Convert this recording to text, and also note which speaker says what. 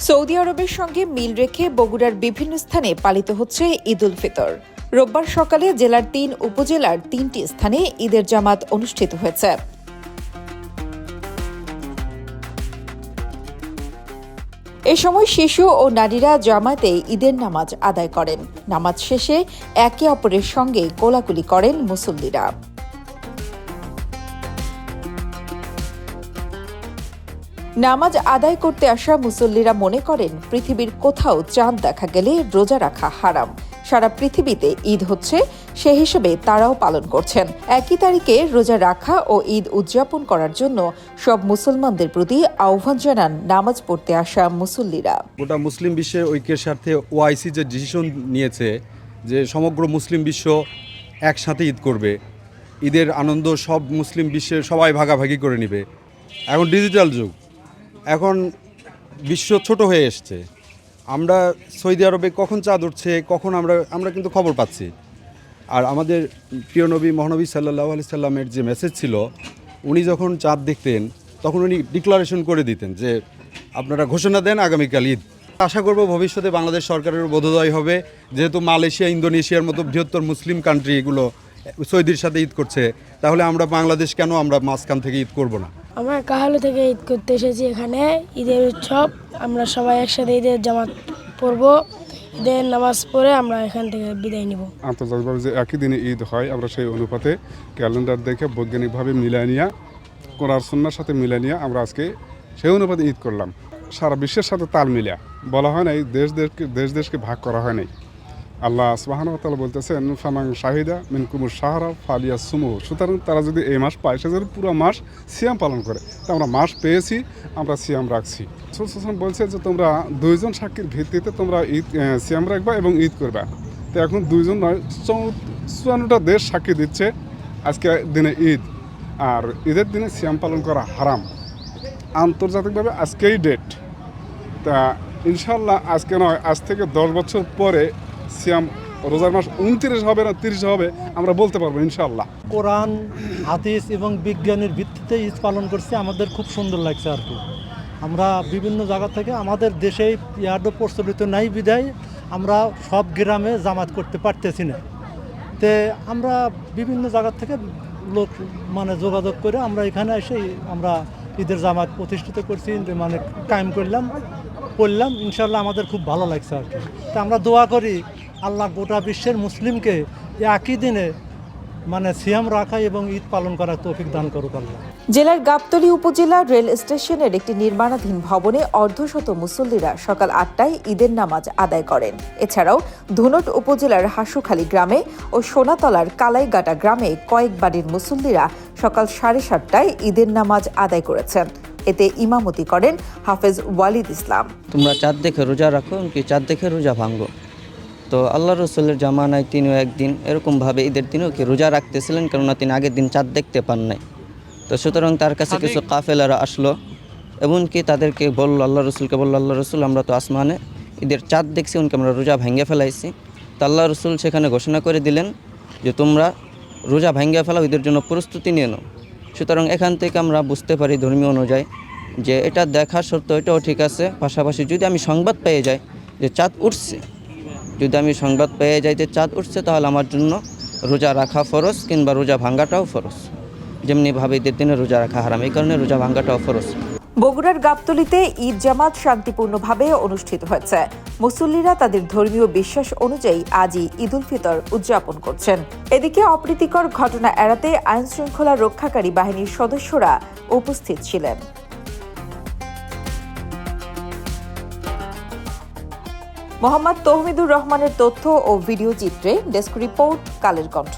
Speaker 1: Saudi আরবের সঙ্গে মিল রেখে বগুড়ার বিভিন্ন স্থানে পালিত হচ্ছে ঈদ উল ফিতর। রোববার সকালে জেলার ৩ উপজেলার ৩টি স্থানে ঈদের জামাত অনুষ্ঠিত হয়েছে। এ সময় শিশু ও নারীরা জামাতে ঈদের নামাজ আদায় করেন। নামাজ শেষে একে অপরের সঙ্গে কোলাকুলি করেন মুসল্লিরা। নামাজ আদায় করতে আসা মুসল্লিরা মনে করেন, পৃথিবীর কোথাও চাঁদ দেখা গেলে রোজা রাখা হারাম। সারা পৃথিবীতে ঈদ হচ্ছে, সে হিসেবে তারাও পালন করছেন। একই তারিখে রোজা রাখা ও ঈদ উদযাপন করার জন্য সব মুসলমানদের প্রতি আহ্বান জানান নামাজ পড়তে আসা মুসল্লিরা।
Speaker 2: গোটা মুসলিম বিশ্বের ঐক্যের স্বার্থে ওআইসি যে ডিসিশন নিয়েছে যে সমগ্র মুসলিম বিশ্ব একসাথে ঈদ করবে, ঈদের আনন্দ সব মুসলিম বিশ্বের সবাই ভাগাভাগি করে নেবে। এখন ডিজিটাল যুগ, এখন বিশ্ব ছোট হয়ে এসছে। আমরা সৌদি আরবে কখন চাঁদ উঠছে, কখন আমরা কিন্তু খবর পাচ্ছি। আর আমাদের প্রিয় নবী মহানবী সাল্লাল্লাহু আলাইহি সাল্লামের যে মেসেজ ছিল, উনি যখন চাঁদ দেখতেন তখন উনি ডিক্লারেশন করে দিতেন যে আপনারা ঘোষণা দেন আগামীকাল ঈদ। আশা করব ভবিষ্যতে বাংলাদেশ সরকারের বোধোদয় হবে, যেহেতু মালয়েশিয়া, ইন্দোনেশিয়ার মতো বৃহত্তর মুসলিম কান্ট্রি এগুলো সৌদির সাথে ঈদ করছে, তাহলে আমরা বাংলাদেশ কেন আমরা মাঝখান থেকে ঈদ করব না?
Speaker 3: আমরা কাহালু থেকে ঈদ করতে এসেছি। এখানে ঈদের উৎসব, আমরা সবাই একসাথে ঈদের জামাত পড়ব, ঈদের নামাজ পড়ে আমরা এখান থেকে বিদায় নিব।
Speaker 4: আন্তর্জাতিকভাবে যে একই দিনে ঈদ হয়, আমরা সেই অনুপাতে ক্যালেন্ডার দেখে বৈজ্ঞানিকভাবে মিলাই নিয়ে, কোরআন সুন্নাহর সাথে মিলাই নিয়ে আমরা আজকে সেই অনুপাতে ঈদ করলাম। সারা বিশ্বের সাথে তাল মিলিয়া বলা হয় নাই, দেশকে ভাগ করা হয় নাই। আল্লাহ সুবহানাহু ওয়া তাআলা বলতেছেন, ফামান শাহিদা মিনকুমুশ শাহরা ফালিয়াসুমহু। সুতরাং তারা যদি এই মাস পায়, সে যদি পুরো মাস সিয়াম পালন করে। তা আমরা মাস পেয়েছি, আমরা সিয়াম রাখছি। রাসূল সাল্লাল্লাহু আলাইহি ওয়াসাল্লাম বলছে যে তোমরা দুইজন সাক্ষীর ভিত্তিতে তোমরা ঈদ সিয়াম রাখবা এবং ঈদ করবা। তো এখন দুইজন নয়, 54টা দেশ সাক্ষী দিচ্ছে আজকে দিনে ঈদ। আর ঈদের দিনে সিয়াম পালন করা হারাম। আন্তর্জাতিকভাবে আজকেই ডেট। তা ইনশাল্লাহ আজকে নয়, আজ থেকে 10 বছর পরে সিয়াম রোজার মাস 29 হবে না 30 হবে আমরা বলতে পারবো ইনশাল্লাহ।
Speaker 5: কোরআন, হাদিস এবং বিজ্ঞানের ভিত্তিতে ঈদ পালন করছে, আমাদের খুব সুন্দর লাগছে আর কি। আমরা বিভিন্ন জায়গা থেকে, আমাদের দেশে ইয়ার্ড প্রচলিত নাই বিধায় আমরা সব গ্রামে জামাত করতে পারতেছি না। তে আমরা বিভিন্ন জায়গা থেকে লোক যোগাযোগ করে আমরা এখানে এসে আমরা ঈদের জামাত প্রতিষ্ঠিত করছি, কায়েম করলাম। ইনশাল্লাহ আমাদের খুব ভালো লাগছে আর কি। তা আমরা দোয়া করি আল্লাহ গোটা বিশ্বের মুসলিমকে একই দিনে সিয়াম রাখা এবং ঈদ পালন করার তৌফিক দান করুক আল্লাহ।
Speaker 1: জেলার গাবতলী উপজেলা রেল স্টেশনের একটি নির্মাণাধীন ভবনে অর্ধশত মুসল্লিরা সকাল 8টায় ঈদের নামাজ আদায় করেন। এছাড়াও ধুনট উপজেলার হাসুখালী গ্রামে ও সোনাতলার কালাইগাটা গ্রামে কয়েক বাড়ির মুসল্লিরা সকাল 7:30টায় ঈদের নামাজ আদায় করেছেন। এতে ইমামতি করেন হাফেজ ওয়ালিদ ইসলাম।
Speaker 6: তোমরা চাঁদ দেখে রোজা রাখো, কি চাঁদ দেখে রোজা ভাঙো। তো আল্লাহ রসুলের জামানায় তিনিও একদিন এরকমভাবে ঈদের দিনেও কি রোজা রাখতেছিলেন, কেননা তিনি আগের দিন চাঁদ দেখতে পান নাই। তো সুতরাং তার কাছে কিছু কাফেলারা আসলো, এমনকি তাদেরকে বলল, আল্লাহ রসুলকে বলল, আল্লাহ রসুল আমরা তো আসমানে ঈদের চাঁদ দেখছি, এমনকি আমরা রোজা ভেঙে ফেলাইছি। তো আল্লাহ রসুল সেখানে ঘোষণা করে দিলেন যে তোমরা রোজা ভেঙে ফেলাও, ঈদের জন্য প্রস্তুতি নিয়ে নাও। সুতরাং এখান থেকে আমরা বুঝতে পারি ধর্মীয় অনুযায়ী যে এটা দেখা সত্য, এটাও ঠিক আছে। পাশাপাশি যদি আমি সংবাদ পেয়ে যাই যে চাঁদ উঠছে, যে চাঁদ উঠছে, তাহলে আমার জন্য রোজা রাখা ফরজ, কিংবা রোজা ভাঙ্গাটাও ফরজ। যেমনিভাবে ঈদের দিনে রোজা রাখা হারাম, এই কারণে রোজা ভাঙ্গাটাও ফরজ।
Speaker 1: বগুড়ার গাবতলীতে ঈদ জামাত শান্তিপূর্ণভাবে অনুষ্ঠিত হয়েছে। মুসল্লিরা তাদের ধর্মীয় বিশ্বাস অনুযায়ী আজই ঈদ উল ফিতর উদযাপন করছেন। এদিকে অপ্রীতিকর ঘটনা এড়াতে আইন শৃঙ্খলা রক্ষাকারী বাহিনীর সদস্যরা উপস্থিত ছিলেন। মোহাম্মদ তৌহিদুর রহমানের তথ্য ও ভিডিও চিত্রে ডেস্ক রিপোর্ট, কালের কণ্ঠ।